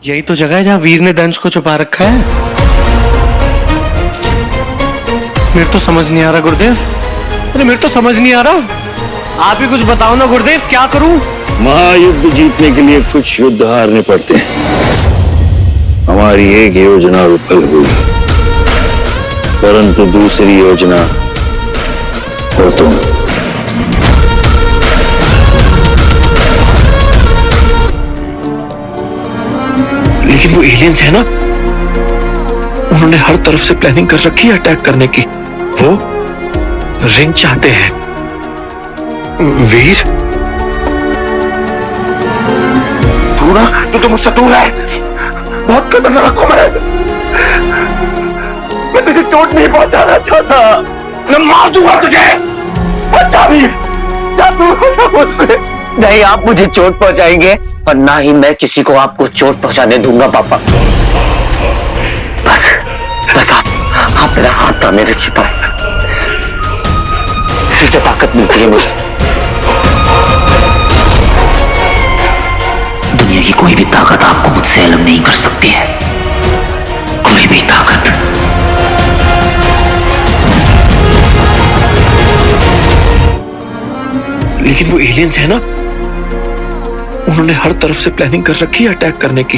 यही तो जगह है जहाँ वीर ने दंश को छुपा रखा है। मेरे तो समझ नहीं आ रहा गुरुदेव। अरे मेरे तो समझ नहीं आ रहा। आप ही कुछ बताओ ना गुरुदेव, क्या करूं? महायुद्ध जीतने के लिए कुछ युद्ध हारने पड़ते हैं। हमारी एक योजना विफल हुई, परंतु दूसरी योजना हो तुम। लेकिन वो एलियंस है ना, उन्होंने हर तरफ से प्लानिंग कर रखी है अटैक करने की। वो रिंग चाहते हैं। वीर तू तो मुझसे दूर है, बहुत खतरनाक हूं मैं तुझे चोट नहीं पहुंचाना चाहता। मैं मार दूंगा तुझे। बच्चा वीर, जा दूर हो जा मुझसे। नहीं, आप मुझे चोट पहुंचाएंगे और ना ही मैं किसी को आपको चोट पहुंचाने दूंगा पापा। बस आप मेरा हाथ थामे रखिए पापा। तुझे ताकत मिलती है मुझे। दुनिया की कोई भी ताकत आपको मुझसे अलग नहीं कर सकती है, कोई भी ताकत। लेकिन वो एलियंस है ना, उन्होंने हर तरफ से प्लानिंग कर रखी है अटैक करने की।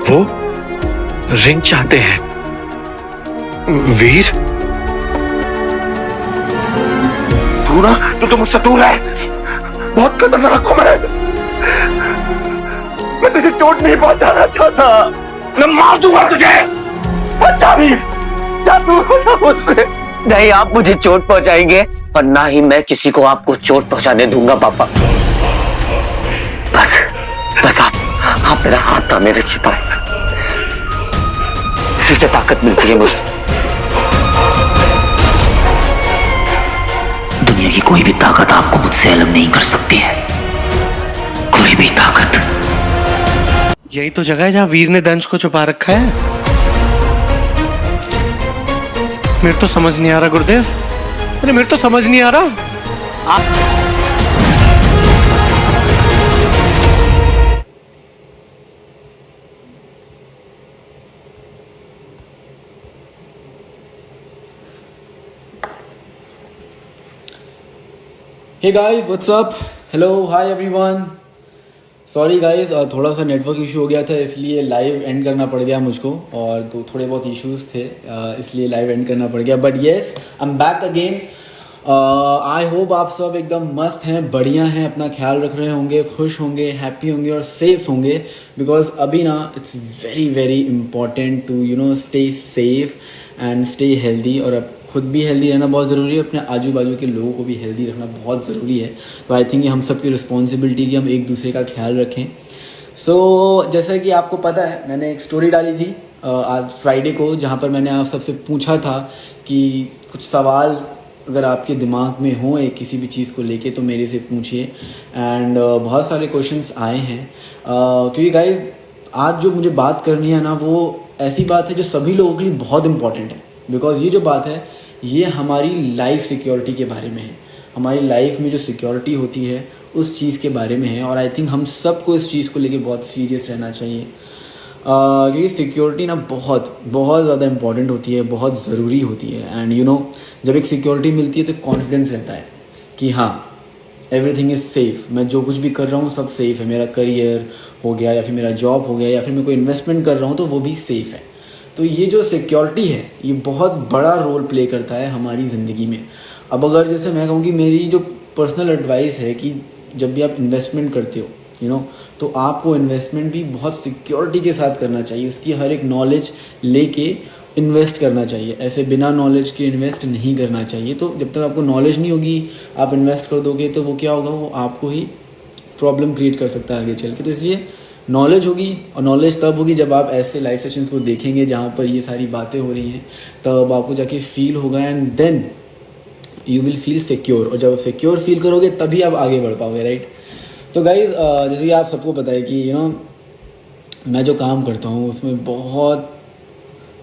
वो रिंग चाहते हैं। वीर तू तो मुझसे दूर है, बहुत खतरनाक हूं मैं तुझे चोट नहीं पहुंचाना चाहता। मैं मार दूंगा तुझे। बच्चा वीर, जा दूर हो जा मुझसे। नहीं, आप मुझे चोट पहुंचाएंगे और ना ही मैं किसी को आपको चोट पहुंचाने दूंगा पापा। बस आप मेरा हाथ थामे रखिए पापा। तुझे ताकत मिलती है मुझे। दुनिया की कोई भी ताकत आपको मुझसे अलग नहीं कर सकती है, कोई भी ताकत। यही तो जगह है जहाँ वीर ने दंश को छुपा रखा है। मेरे तो समझ नहीं आ रहा गुरुदेव। अरे मेरे तो समझ नहीं आ रहा। Hey guys, what's up, hello, hi everyone. Sorry guys, थोड़ा सा नेटवर्क इशू हो गया था, इसलिए लाइव एंड करना पड़ गया मुझको। और तो थोड़े बहुत इश्यूज थे, इसलिए लाइव एंड करना पड़ गया। But yes, I am back again. I hope आप सब एकदम मस्त हैं, बढ़िया हैं, अपना ख्याल रख रहे होंगे, खुश होंगे, हैप्पी होंगे और सेफ होंगे। बिकॉज अभी ना it's very very important to stay safe and stay healthy. और अब खुद भी हेल्दी रहना बहुत ज़रूरी है, अपने आजू बाजू के लोगों को भी हेल्दी रखना बहुत ज़रूरी है। तो आई थिंक ये हम सब की रिस्पॉन्सिबिलिटी कि हम एक दूसरे का ख्याल रखें। सो जैसा कि आपको पता है, मैंने एक स्टोरी डाली थी आज फ्राइडे को, जहाँ पर मैंने आप सबसे पूछा था कि कुछ सवाल अगर आपके दिमाग में हो एक किसी भी चीज़ को लेके तो मेरे से पूछिए। एंड बहुत सारे क्वेश्चंस आए हैं, क्योंकि गाइज आज जो मुझे बात करनी है ना, वो ऐसी बात है जो सभी लोगों के लिए बहुत इंपॉर्टेंट है। बिकॉज ये जो बात है, ये हमारी लाइफ सिक्योरिटी के बारे में है। हमारी लाइफ में जो सिक्योरिटी होती है उस चीज़ के बारे में है। और आई थिंक हम सबको इस चीज़ को लेके बहुत सीरियस रहना चाहिए, क्योंकि सिक्योरिटी ना बहुत बहुत ज़्यादा इंपॉर्टेंट होती है, बहुत ज़रूरी होती है। एंड जब एक सिक्योरिटी मिलती है तो कॉन्फिडेंस रहता है कि हाँ, एवरीथिंग इज़ सेफ, मैं जो कुछ भी कर रहा हूँ सब सेफ है। मेरा करियर हो गया या फिर मेरा जॉब हो गया या फिर मैं कोई इन्वेस्टमेंट कर रहा हूँ तो वो भी सेफ है। तो ये जो सिक्योरिटी है ये बहुत बड़ा रोल प्ले करता है हमारी ज़िंदगी में। अब अगर जैसे मैं कहूँ कि मेरी जो पर्सनल एडवाइस है कि जब भी आप इन्वेस्टमेंट करते हो तो आपको इन्वेस्टमेंट भी बहुत सिक्योरिटी के साथ करना चाहिए। उसकी हर एक नॉलेज लेके इन्वेस्ट करना चाहिए, ऐसे बिना नॉलेज के इन्वेस्ट नहीं करना चाहिए। तो जब तक आपको नॉलेज नहीं होगी, आप इन्वेस्ट कर दोगे तो वो क्या होगा, वो आपको ही प्रॉब्लम क्रिएट कर सकता है आगे चल के। तो इसलिए नॉलेज होगी, और नॉलेज तब होगी जब आप ऐसे लाइव सेशंस को देखेंगे जहाँ पर ये सारी बातें हो रही हैं, तब आपको जाके फील होगा and then you will feel secure. और जब आप सिक्योर फील करोगे तभी आप आगे बढ़ पाओगे, राइट। तो गाइज, जैसे कि आप सबको पता है कि मैं जो काम करता हूँ उसमें बहुत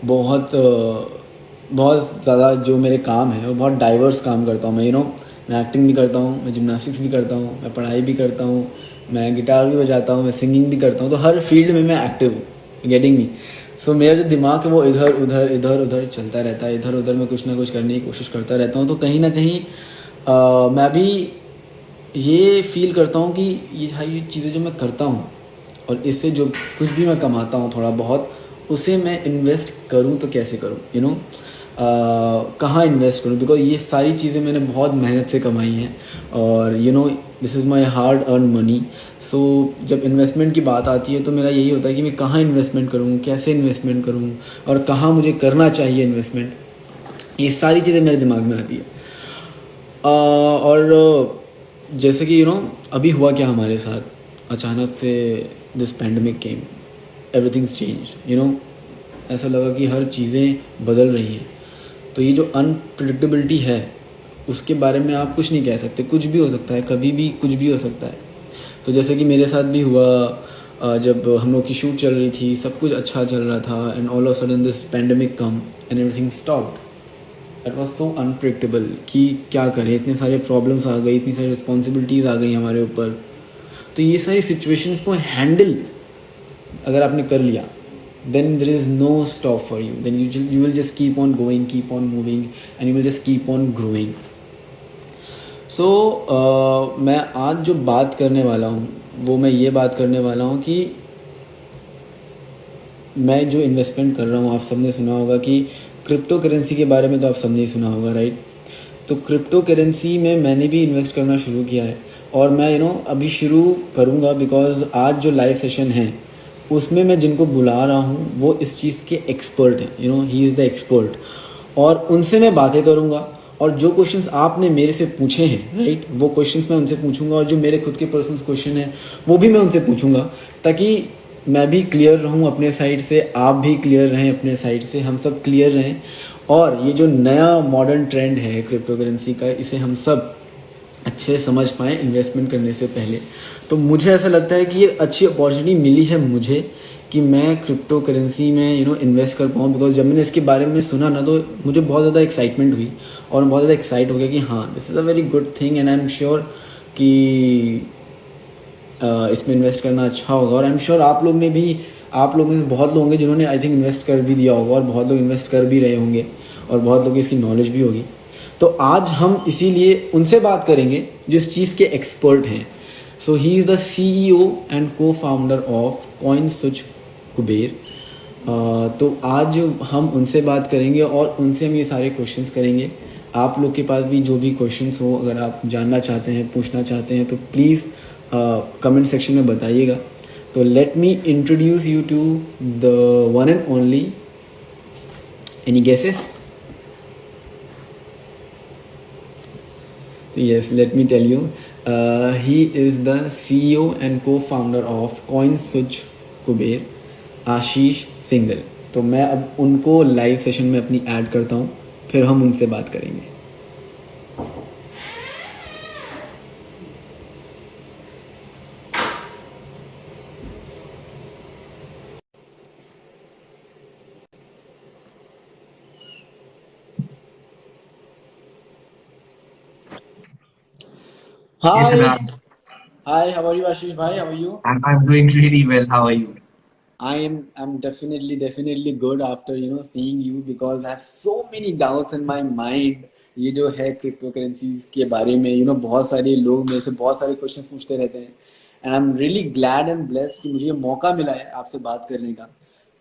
बहुत बहुत ज़्यादा जो मेरे काम है वो बहुत डाइवर्स काम करता हूँ मैं एक्टिंग भी करता हूँ, मैं जिम्नास्टिक्स भी करता हूँ, मैं पढ़ाई भी करता हूँ, मैं गिटार भी बजाता हूँ, मैं सिंगिंग भी करता हूँ। तो हर फील्ड में मैं एक्टिव हूँ, गेटिंग मी? सो मेरा जो दिमाग है वो इधर उधर चलता रहता है, इधर उधर मैं कुछ ना कुछ करने की कोशिश करता रहता हूँ। तो कहीं ना कहीं मैं भी ये फील करता हूँ कि ये चीज़ें जो मैं करता हूँ और इससे जो कुछ भी मैं कमाता हूँ थोड़ा बहुत, उसे मैं इन्वेस्ट करूँ तो कैसे करूँ, यू नो, कहाँ इन्वेस्ट करूँ, बिकॉज ये सारी चीज़ें मैंने बहुत मेहनत से कमाई हैं और you know this is my hard earn money. So जब इन्वेस्टमेंट की बात आती है तो मेरा यही होता है कि मैं कहाँ इन्वेस्टमेंट करूँ, कैसे इन्वेस्टमेंट करूँ और कहाँ मुझे करना चाहिए इन्वेस्टमेंट, ये सारी चीज़ें मेरे दिमाग में आती है। और जैसे कि यू नो अभी हुआ क्या हमारे साथ, अचानक से this pandemic came, everything's changed, you know, ऐसा लगा कि हर चीज़ें बदल रही हैं। तो ये जो अनप्रिडिक्टेबिलिटी है उसके बारे में आप कुछ नहीं कह सकते, कुछ भी हो सकता है, कभी भी कुछ भी हो सकता है। तो जैसे कि मेरे साथ भी हुआ, जब हम लोग की शूट चल रही थी, सब कुछ अच्छा चल रहा था, and all of sudden this pandemic come and everything stopped. It was so unpredictable कि क्या करें, इतने सारे प्रॉब्लम्स आ गई, इतनी सारी रिस्पॉन्सिबिलिटीज़ आ गई हमारे ऊपर। तो ये सारी सिचुएशंस को हैंडल अगर आपने कर लिया, then there is no stop for you, then you will just keep on going, keep on moving, and you will just keep on growing. So मैं आज जो बात करने वाला हूँ वो मैं ये बात करने वाला हूँ कि मैं जो इन्वेस्टमेंट कर रहा हूँ, आप सबने सुना होगा कि क्रिप्टो करेंसी के बारे में, तो आप सबने ही सुना होगा, राइट? तो क्रिप्टो करेंसी में मैंने भी इन्वेस्ट करना शुरू किया है और मैं यू नो अभी शुरू करूँगा, बिकॉज आज जो लाइव सेशन है उसमें मैं जिनको बुला रहा हूँ वो इस चीज़ के एक्सपर्ट हैं, you know, he is the expert, और उनसे मैं बातें करूँगा और जो क्वेश्चंस आपने मेरे से पूछे हैं, राइट, वो क्वेश्चंस मैं उनसे पूछूंगा और जो मेरे खुद के पर्सनल क्वेश्चन हैं वो भी मैं उनसे पूछूंगा, ताकि मैं भी क्लियर रहूँ अपने साइड से, आप भी क्लियर रहें अपने साइड से, हम सब क्लियर रहें। और ये जो नया मॉडर्न ट्रेंड है क्रिप्टो करेंसी का, इसे हम सब अच्छे से समझ पाएँ इन्वेस्टमेंट करने से पहले। तो मुझे ऐसा लगता है कि ये अच्छी अपॉर्चुनिटी मिली है मुझे कि मैं क्रिप्टो करेंसी में यू नो इन्वेस्ट कर पाऊँ, बिकॉज जब मैंने इसके बारे में सुना ना तो मुझे बहुत ज़्यादा एक्साइटमेंट हुई और बहुत ज़्यादा एक्साइट हो गया कि हाँ, this is a very good thing and I am sure कि इसमें इन्वेस्ट करना अच्छा होगा। और आई एम श्योर आप लोग में से बहुत लोग होंगे जिन्होंने आई थिंक इन्वेस्ट कर भी दिया होगा और बहुत लोग इन्वेस्ट कर भी रहे होंगे और बहुत लोगों की इसकी नॉलेज भी होगी। तो आज हम इसीलिए उनसे बात करेंगे जो इस चीज़ के एक्सपर्ट हैं। So he is the CEO and co-founder of CoinSwitch Kuber. तो आज हम उनसे बात करेंगे और उनसे हम ये सारे क्वेश्चंस करेंगे। आप लोग के पास भी जो भी क्वेश्चंस हो, अगर आप जानना चाहते हैं, पूछना चाहते हैं, तो प्लीज़ कमेंट सेक्शन में बताइएगा। तो let me introduce you to the one and only, any guesses? Yes, let me tell you, he is the CEO and co-founder of CoinSwitch Kuber, Ashish single. तो मैं अब उनको लाइव सेशन में अपनी add करता हूँ, फिर हम उनसे बात करेंगे। Yes, Hi, Siddharth. hi, how are you, Ashish bhai? How are you? I'm doing really well. How are you? I'm definitely good after you know seeing you, because I have so many doubts in my mind। ये जो है crypto currency के बारे में, you know, बहुत सारे लोग मेरे से बहुत सारे क्वेश्चंस पूछते रहते हैं and I am really glad and blessed कि मुझे ये मौका मिला है आपसे बात करने का,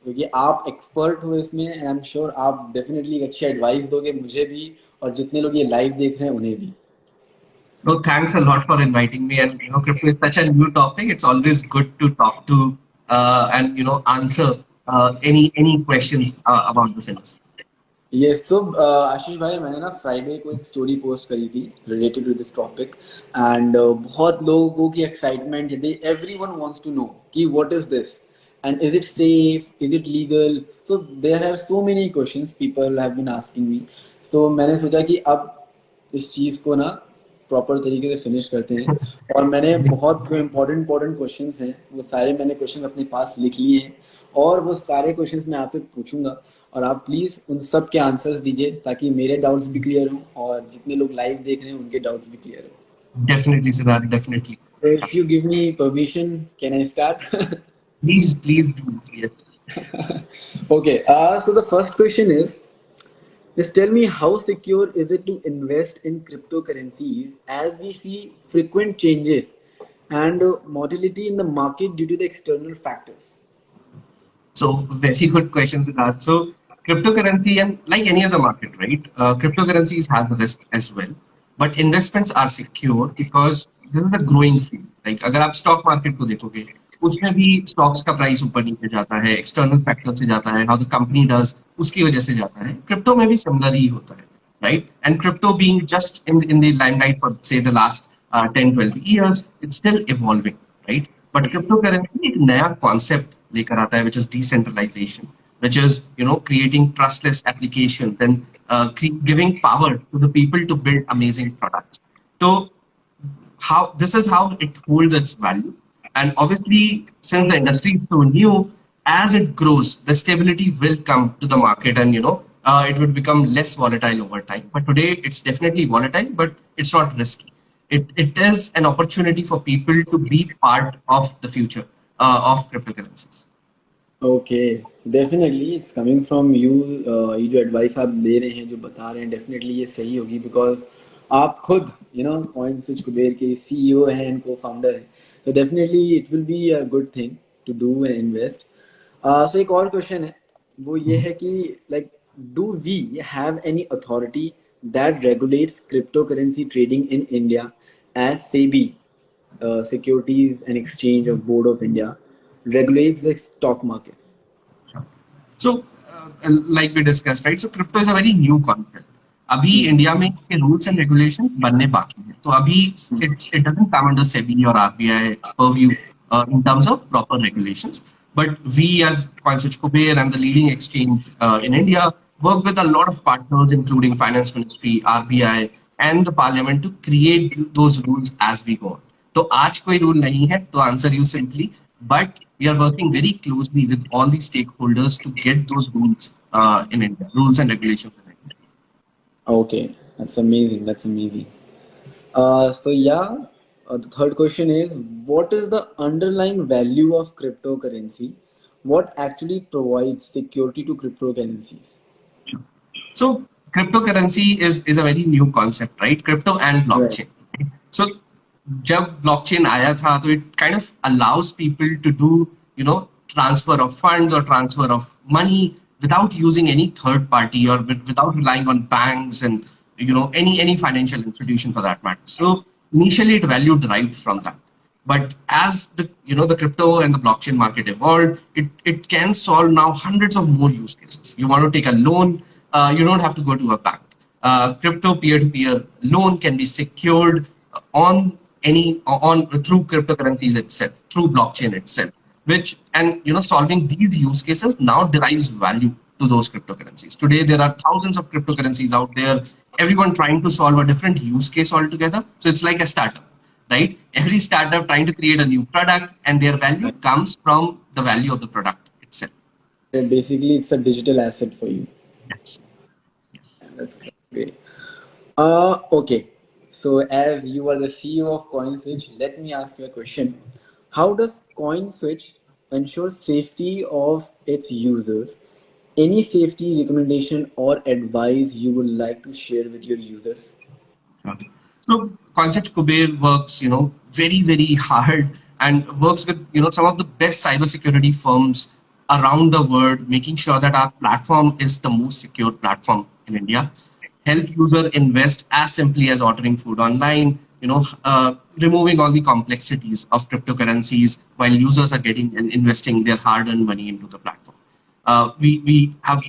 क्योंकि आप एक्सपर्ट हो इसमें एंड आई एम श्योर आप डेफिनेटली एक अच्छी एडवाइस दोगे मुझे भी और जितने लोग ये लाइव देख रहे हैं उन्हें भी। No, thanks a lot for inviting me. And crypto is such a new topic. It's always good to talk to and answer any questions about this industry. ये सब आशीष भाई, मैंने ना फ्राइडे को एक स्टोरी पोस्ट करी थी related to this topic and बहुत लोगों की एक्साइटमेंट है, एवरीवन वांट्स टू नो कि what is this and is it safe, is it legal. So there are so many questions people have been asking me. So मैंने सोचा कि अब इस चीज़ को ना प्रॉपर तरीके से फिनिश करते हैं और मैंने बहुत जो इम्पोर्टेंट क्वेश्चंस हैं वो सारे मैंने क्वेश्चन अपने पास लिख लिए हैं और वो सारे क्वेश्चंस मैं आपसे पूछूंगा और आप प्लीज उन सब के आंसर्स दीजिए ताकि मेरे डाउट्स भी क्लियर हों और जितने लोग लाइव देख रहे हैं उनके डाउट्स भी क्लियर हों। Definitely, Siddharth. Definitely. So if you give me permission, can I start? Please do. Yes. Okay, so the first question is, just tell me how secure is it to invest in cryptocurrencies as we see frequent changes and volatility in the market due to the external factors? So very good questions, Siddharth. So cryptocurrency and like any other market, right? Cryptocurrencies has a risk as well, but investments are secure because this is a growing field. Like अगर आप stock market को देखोगे, उसमें भी stocks का price ऊपर नीचे जाता है, external factor से जाता है, how the company does उसकी वजह से जाता है. Crypto में भी similar ही होता है, right? And crypto being just in the limelight for say the last 10-12 years, it's still evolving, right? But cryptocurrency एक नया concept लेकर आता है, which is decentralization, which is creating trustless applications and giving power to the people to build amazing products. So how this is how it holds its value, and obviously since the industry is so new, as it grows, the stability will come to the market, and it would become less volatile over time. But today it's definitely volatile, but it's not risky. It is an opportunity for people to be part of the future of cryptocurrencies. Okay, definitely it's coming from you. ये जो advice आप दे रहे हैं, जो बता रहे हैं, definitely ये सही होगी बिकॉज आप खुद कॉइन स्विच कुबेर के सीईओ हैं एंड को फाउंडर हैं, तो definitely it will be a good thing to do and invest. So एक और क्वेश्चन है, वो ये है कि like do we have any authority that regulates crypto currency trading in India as SEBI, Securities and Exchange of Board of India, regulates the stock markets? So, like we discussed, right? So, crypto is a very new concept. अभी India में इसके rules and regulation बनने बाकी हैं. तो अभी it doesn't come under SEBI or RBI purview in terms of proper regulations. But we as CoinSwitch Kuber and the leading exchange in India work with a lot of partners, including Finance Ministry, RBI, and the Parliament to create those rules as we go on. तो आज कोई rule नहीं है to answer you simply, but we are working very closely with all the stakeholders to get those rules in India, rules and regulations in India. Okay, that's amazing. That's amazing. So yeah, the third question is, what is the underlying value of cryptocurrency? What actually provides security to cryptocurrencies? So cryptocurrency is a very new concept, right? Crypto and blockchain. Right. So जब blockchain आया था, तो it kind of allows people to do transfer of funds or transfer of money without using any third party or without relying on banks and any financial institution for that matter. So initially it value derived from that, but as the the crypto and the blockchain market evolved, it can solve now hundreds of more use cases. You want to take a loan, you don't have to go to a bank. Crypto peer-to-peer loan can be secured on through cryptocurrencies itself, through blockchain itself, which solving these use cases now derives value to those cryptocurrencies. Today there are thousands of cryptocurrencies out there, everyone trying to solve a different use case altogether. So it's like a startup, right? Every startup trying to create a new product, and their value comes from the value of the product itself. So basically it's a digital asset for you. Yes. That's great. Okay. So as you are the CEO of CoinSwitch, let me ask you a question. How does CoinSwitch ensure safety of its users? Any safety recommendation or advice you would like to share with your users? Okay. So CoinSwitch Kuber works, very, very hard and works with, some of the best cybersecurity firms around the world, making sure that our platform is the most secure platform in India. Help user invest as simply as ordering food online, removing all the complexities of cryptocurrencies while users are getting and investing their hard-earned money into the platform. We have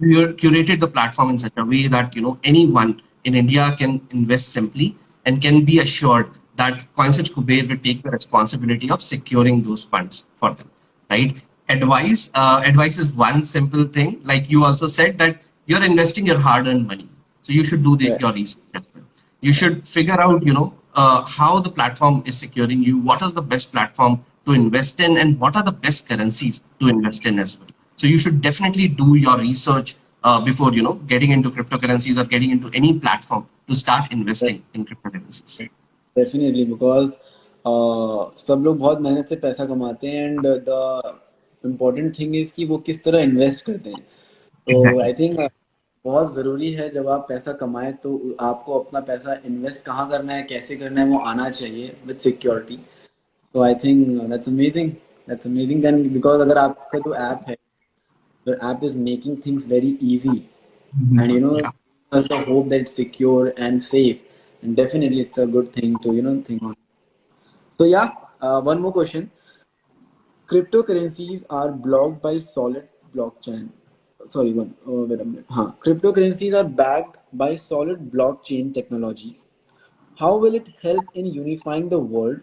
curated the platform in such a way that anyone in India can invest simply and can be assured that CoinSwitch Kuber will take the responsibility of securing those funds for them. Right? Advice is one simple thing. Like you also said that you're investing your hard-earned money. So you should do your research as well. You should figure out, how the platform is securing you, what is the best platform to invest in, and what are the best currencies to invest in as well. So you should definitely do your research before, getting into cryptocurrencies or getting into any platform to start investing in cryptocurrencies. Definitely, because सब लोग बहुत मेहनत से पैसा कमाते हैं, and the important thing is कि वो किस तरह इन्वेस्ट करते हैं। तो Exactly. आई थिंक बहुत ज़रूरी है जब आप पैसा कमाएं तो आपको अपना पैसा इन्वेस्ट कहाँ करना है, कैसे करना है, वो आना चाहिए with security. So I think that's amazing. That's amazing. Then because अगर आपका जो ऐप है, your app is making things very easy, and you know, Yeah. has the hope that it's secure and safe, and definitely it's a good thing to think on. So yeah, one more question. Cryptocurrencies are blocked by solid blockchain. Sorry, wait a minute. Cryptocurrencies are backed by solid blockchain technologies. How will it help in unifying the world?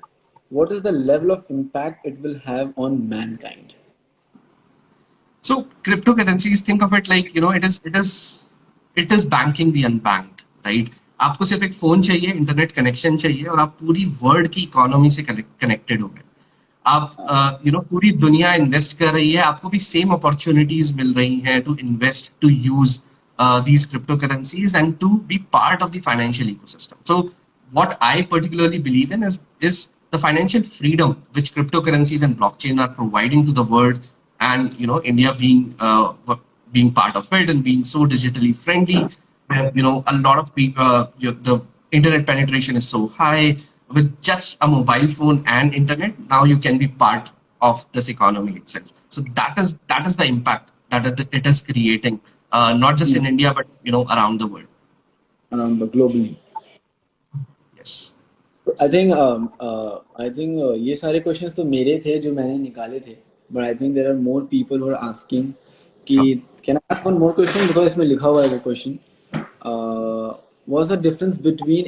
What is the level of impact it will have on mankind? So cryptocurrencies, think of it like, it is banking the unbanked, right? आपको सिर्फ एक phone चाहिए, internet connection चाहिए, और आप पूरी world की economy से कनेक्टेड हो गए। आप पूरी दुनिया इन्वेस्ट कर रही है, आपको भी सेम अपॉर्चुनिटीज मिल रही हैं to invest, to use these cryptocurrencies and to be part of the financial ecosystem. So what I particularly believe in is the financial freedom which cryptocurrencies and blockchain are providing to the world, and India being part of it and being so digitally friendly, where a lot of people, the internet penetration is so high. With just a mobile phone and internet, now you can be part of this economy itself. So that is the impact that it is creating, not just in India but around the world. Around the globally. Yes. I think ये सारे questions तो मेरे थे जो मैंने निकाले थे, but I think there are more people who are asking कि can I ask one more question because इसमें लिखा हुआ है question. What's the difference between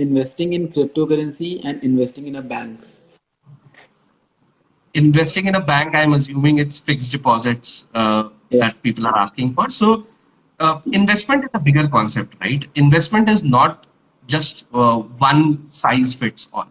investing in cryptocurrency and investing in a bank? Investing in a bank, I'm assuming it's fixed deposits that people are asking for. So investment is a bigger concept, right? Investment is not just one size fits all.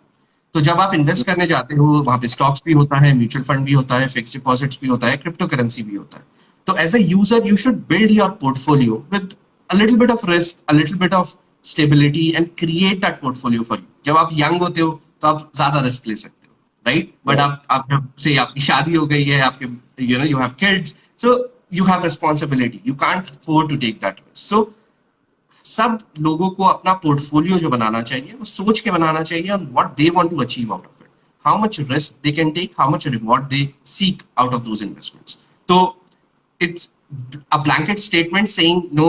तो जब आप invest करने जाते हो, वहां पे stocks भी होता है, म्यूचुअल फंड भी होता है, फिक्स्ड डिपॉजिट्स भी होता है, क्रिप्टो करेंसी भी होता है। तो as a user you should build your portfolio with a little bit of risk, a little bit of stability, and create that portfolio for you. जब आप यंग होते हो तो आप ज्यादा रिस्क ले सकते हो, राइट? बट आप जब से आपकी शादी हो गई है, आपके you have kids, so you have responsibility, you can't afford to take that risk. So सब लोगों को अपना पोर्टफोलियो जो बनाना चाहिए वो सोच के बनाना चाहिए on what they want to achieve out of it, how much risk they can take, how much reward they seek out of those investments. So it's a blanket statement saying no,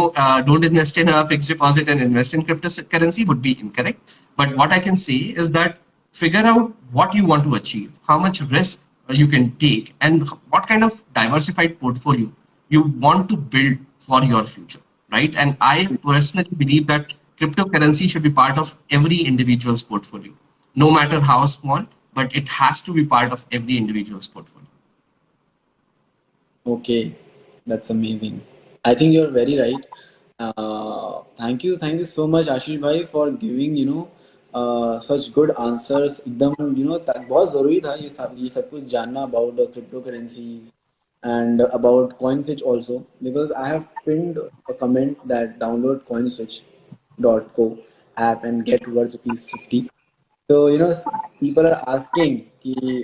don't invest in a fixed deposit and invest in cryptocurrency would be incorrect. But what I can say is that figure out what you want to achieve, how much risk you can take, and what kind of diversified portfolio you want to build for your future, right? And I personally believe that cryptocurrency should be part of every individual's portfolio, no matter how small, but it has to be part of every individual's portfolio. Okay, that's amazing. I think you're very right. Thank you so much, Ashish bhai, for giving such good answers. एकदम बहुत जरूरी था ये सब कुछ जानना about the cryptocurrencies and about CoinSwitch also, because I have pinned a comment that download coinswitch.co app and get worth ₹50. So people are asking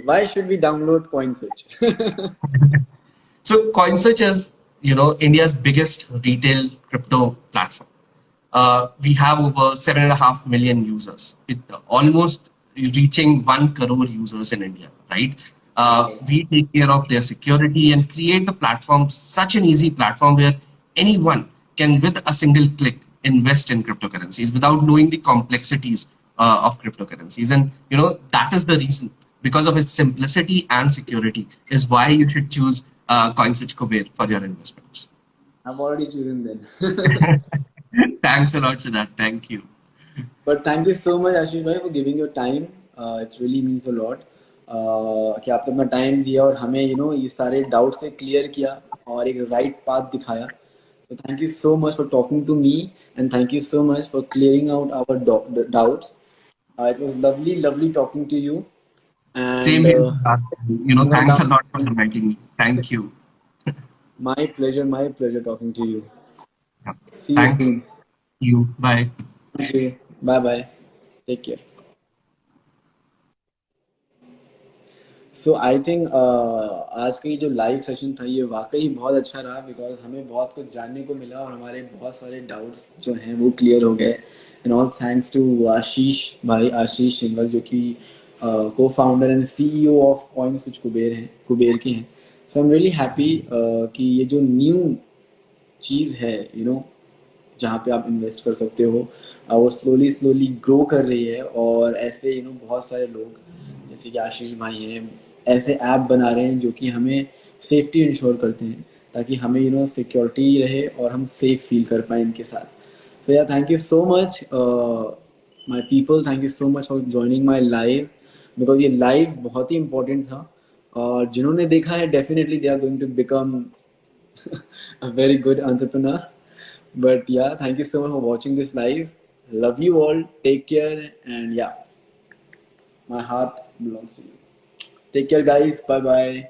why should we download CoinSwitch? So CoinSwitch is, India's biggest retail crypto platform. We have over 7.5 million users, it almost reaching 1 crore users in India, right? We take care of their security and create the platform, such an easy platform where anyone can, with a single click, invest in cryptocurrencies without knowing the complexities of cryptocurrencies. And that is the reason, because of its simplicity and security, is why you should choose CoinSwitch Kuber for your investments. I'm already choosing then. Thanks a lot, Siddharth. Thank you. But thank you so much, Ashish bhai, for giving your time. It really means a lot. कि आपने अपना time दिया और हमें ये सारे doubt से clear किया और एक राइट पाथ दिखाया. So thank you so much for talking to me, and thank you so much for clearing out our doubts. It was lovely talking to you. And Same here. Thanks a lot for inviting me. Thank you. My pleasure talking to you. Yeah. See you Thanks. soon. You. Bye. Thank you. Bye. Take care. So I think आज का ये जो live session था ये वाकई बहुत अच्छा रहा, बिकॉज हमें बहुत कुछ जानने को मिला और हमारे बहुत सारे डाउट्स जो हैं वो क्लियर हो गए। एंड ऑल थैंक्स टू आशीष भाई, आशीष सिंगल, जो कि को founder and CEO of coin switch Kuber के हैं। सो आई एम रियली हैप्पी कि ये जो न्यू चीज़ है जहाँ पे आप इन्वेस्ट कर सकते हो, वो स्लोली ग्रो कर रही है। और ऐसे बहुत सारे लोग जैसे कि आशीष भाई हैं, ऐसे ऐप बना रहे हैं जो कि हमें सेफ्टी इंश्योर करते हैं, ताकि हमें सिक्योरिटी रहे और हम सेफ फील कर पाए इनके साथ। तो यार thank you so much my people, thank you so much for joining my live, because ये लाइव बहुत ही इंपॉर्टेंट था। और जिन्होंने देखा है definitely they are going to become a very good entrepreneur. But yeah, thank you so much for watching this live. Love you all. Take care. And yeah, my heart belongs to you. Take care, guys. Bye bye.